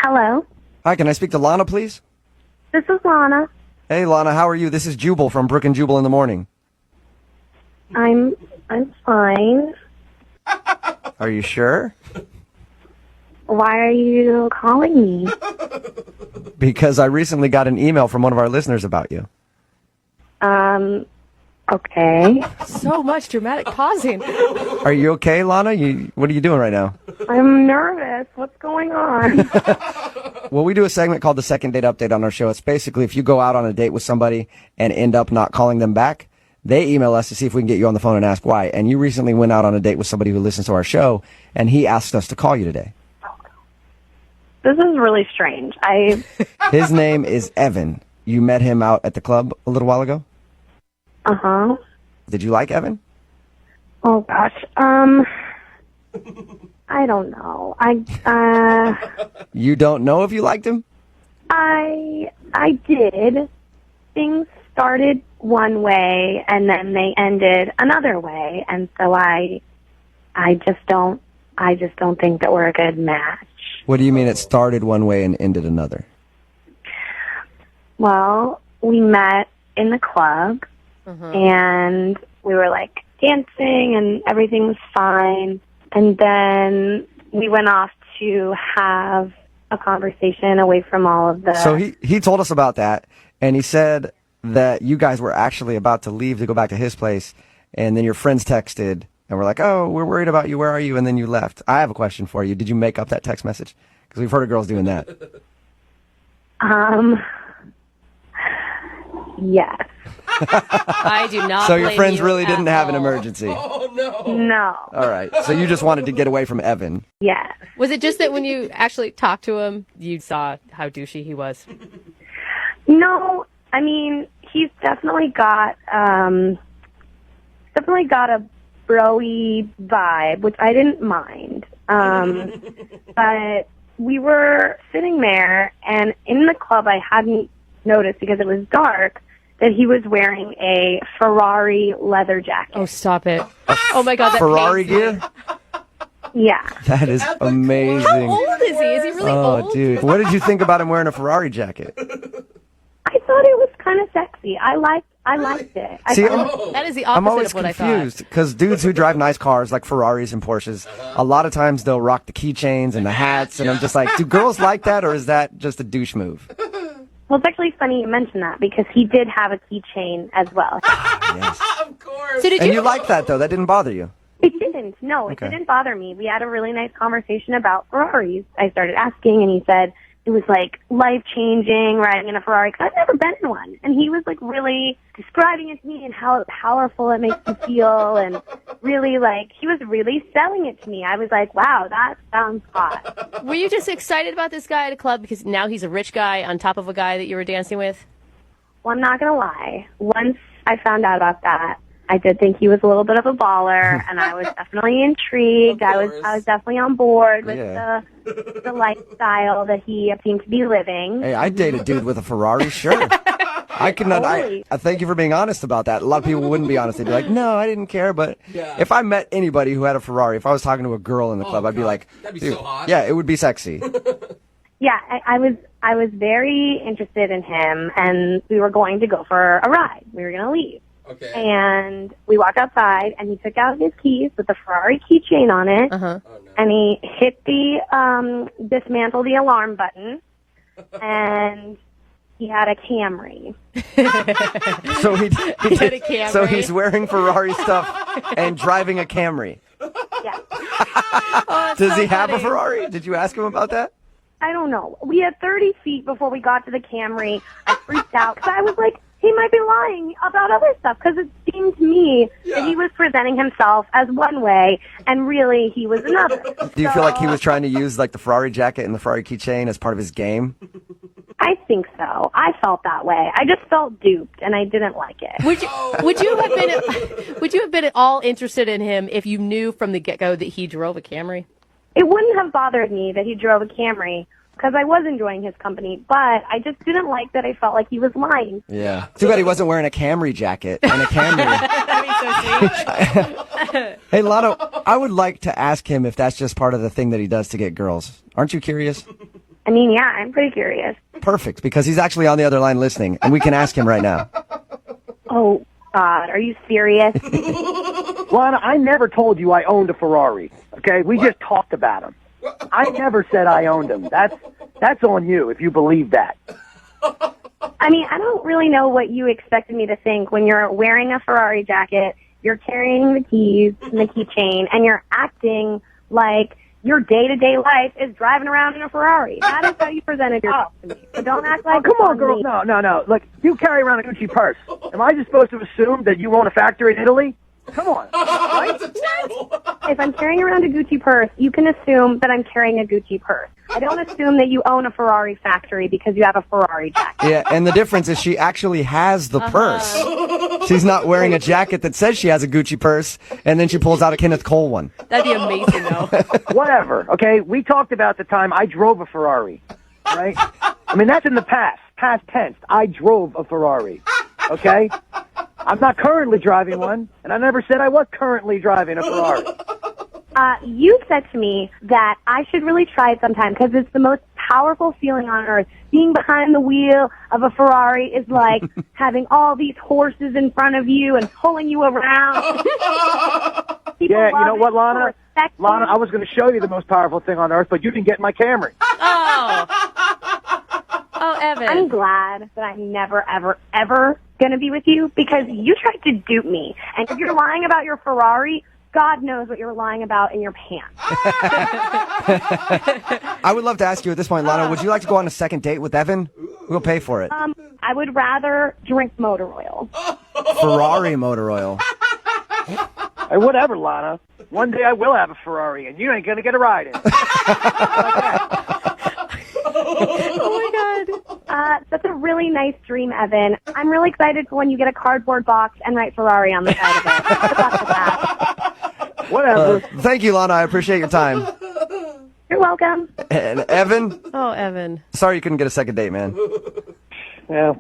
Hello. Hi, can I speak to Lana, please? This is Lana. Hey, Lana, how are you? This is Jubal from Brooke and Jubal in the Morning. I'm fine. Are you sure? Why are you calling me? Because I recently got an email from one of our listeners about you. Okay. So much dramatic pausing. Are you okay, Lana? What are you doing right now? I'm nervous. What's going on? Well, we do a segment called the Second Date Update on our show. It's basically if you go out on a date with somebody and end up not calling them back, they email us to see if we can get you on the phone and ask why. And you recently went out on a date with somebody who listens to our show, and he asked us to call you today. This is really strange. His name is Evan. You met him out at the club a little while ago? Uh-huh. Did you like Evan? Oh, gosh. I don't know. You don't know if you liked him? I did. Things started one way, and then they ended another way, and so I just don't think that we're a good match. What do you mean it started one way and ended another? Well, we met in the club, and we were, like, dancing, and everything was fine. And then we went off to have a conversation away from all of the... So he told us about that, and he said that you guys were actually about to leave to go back to his place, and then your friends texted, and were like, oh, we're worried about you, where are you? And then you left. I have a question for you. Did you make up that text message? Because we've heard of girls doing that. Yes. I do not. So your blame friends you really didn't at have an all. emergency. Oh, no. No. All right. So you just wanted to get away from Evan. Yes. Was it just that when you actually talked to him, you saw how douchey he was? No, I mean, he's definitely got a bro-y vibe, which I didn't mind. But we were sitting there, and in the club I hadn't noticed because it was dark that he was wearing a Ferrari leather jacket. Oh, stop it. Oh, my God. That Ferrari pains me. gear? Yeah. That is amazing. How old is he? Is he really Oh, old? dude. What did you think about him wearing a Ferrari jacket? I thought it was kind of sexy. I liked it. See, That is the I'm opposite always of what I confused thought. because dudes who drive nice cars like Ferraris and Porsches, a lot of times they'll rock the keychains and the hats, and I'm just like, do girls like that, or is that just a douche move? Well, it's actually funny you mention that because he did have a keychain as well. Yes. Of course. So did And you? you liked that, though. That didn't bother you. It didn't. No, it Okay. didn't bother me. We had a really nice conversation about Ferraris. I started asking, and he said it was, like, life-changing riding in a Ferrari, because I've never been in one. And he was, like, really describing it to me and how powerful it makes you feel, and really, like, he was really selling it to me. I was like, wow, that sounds hot. Were you just excited about this guy at a club because now he's a rich guy on top of a guy that you were dancing with? Well, I'm not going to lie. Once I found out about that, I did think he was a little bit of a baller, and I was definitely intrigued. I was definitely on board with the lifestyle that he seemed to be living. Hey, I'd date a dude with a Ferrari, sure. I could not. I thank you for being honest about that. A lot of people wouldn't be honest. They'd be like, no, I didn't care. But if I met anybody who had a Ferrari, if I was talking to a girl in the club, I'd be like, that'd be dude, so hot. yeah, it would be sexy. Yeah, I was very interested in him, and we were going to go for a ride. We were going to leave. Okay. And we walked outside, and he took out his keys with the Ferrari keychain on it, and he hit the dismantle the alarm button, and he had a Camry. So he had a Camry. So he's wearing Ferrari stuff and driving a Camry. Yeah. Does he have a Ferrari? Did you ask him about that? I don't know. We had 30 feet before we got to the Camry. I freaked out because I was like, he might be lying about other stuff, because it seemed to me that he was presenting himself as one way, and really he was another. Do you feel like he was trying to use like the Ferrari jacket and the Ferrari keychain as part of his game? I think so. I felt that way. I just felt duped, and I didn't like it. Would you have been at all interested in him if you knew from the get-go that he drove a Camry? It wouldn't have bothered me that he drove a Camry, because I was enjoying his company, but I just didn't like that I felt like he was lying. Yeah. Too bad he wasn't wearing a Camry jacket and a Camry. That'd be so sweet. Hey, Lana, I would like to ask him if that's just part of the thing that he does to get girls. Aren't you curious? I mean, yeah, I'm pretty curious. Perfect, because he's actually on the other line listening, and we can ask him right now. Oh, God, are you serious? Lana, I never told you I owned a Ferrari, okay? We just talked about them. I never said I owned them. That's on you if you believe that. I mean, I don't really know what you expected me to think when you're wearing a Ferrari jacket, you're carrying the keys and the keychain, and you're acting like your day-to-day life is driving around in a Ferrari. That is how you presented yourself to me. So don't act like... Oh, come on, girl. No. Look, you carry around a Gucci purse. Am I just supposed to assume that you own a factory in Italy? Come on. Right? If I'm carrying around a Gucci purse, you can assume that I'm carrying a Gucci purse. I don't assume that you own a Ferrari factory because you have a Ferrari jacket. Yeah, and the difference is she actually has the purse. She's not wearing a jacket that says she has a Gucci purse, and then she pulls out a Kenneth Cole one. That'd be amazing, though. Whatever, okay? We talked about the time I drove a Ferrari, right? I mean, that's in the past tense. I drove a Ferrari, okay? I'm not currently driving one, and I never said I was currently driving a Ferrari. You said to me that I should really try it sometime because it's the most powerful feeling on earth. Being behind the wheel of a Ferrari is like having all these horses in front of you and pulling you around. Yeah, you know what, Lana? Lana, I was going to show you the most powerful thing on earth, but you didn't get in my Camry. Oh, Evan. I'm glad that I'm never, ever, ever going to be with you because you tried to dupe me. And if you're lying about your Ferrari, God knows what you're lying about in your pants. I would love to ask you at this point, Lana, would you like to go on a second date with Evan? We'll pay for it. I would rather drink motor oil. Ferrari motor oil. Hey, whatever, Lana. One day I will have a Ferrari, and you ain't going to get a ride in. Oh, my God. That's a really nice dream, Evan. I'm really excited for when you get a cardboard box and write Ferrari on the side of it. Good luck with that. Whatever. Thank you, Lana. I appreciate your time. You're welcome. And Evan, Oh, Evan. sorry you couldn't get a second date, man. Yeah,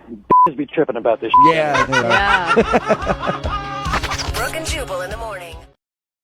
just be tripping about this. Yeah. Yeah. Brooke and Jubal in the morning.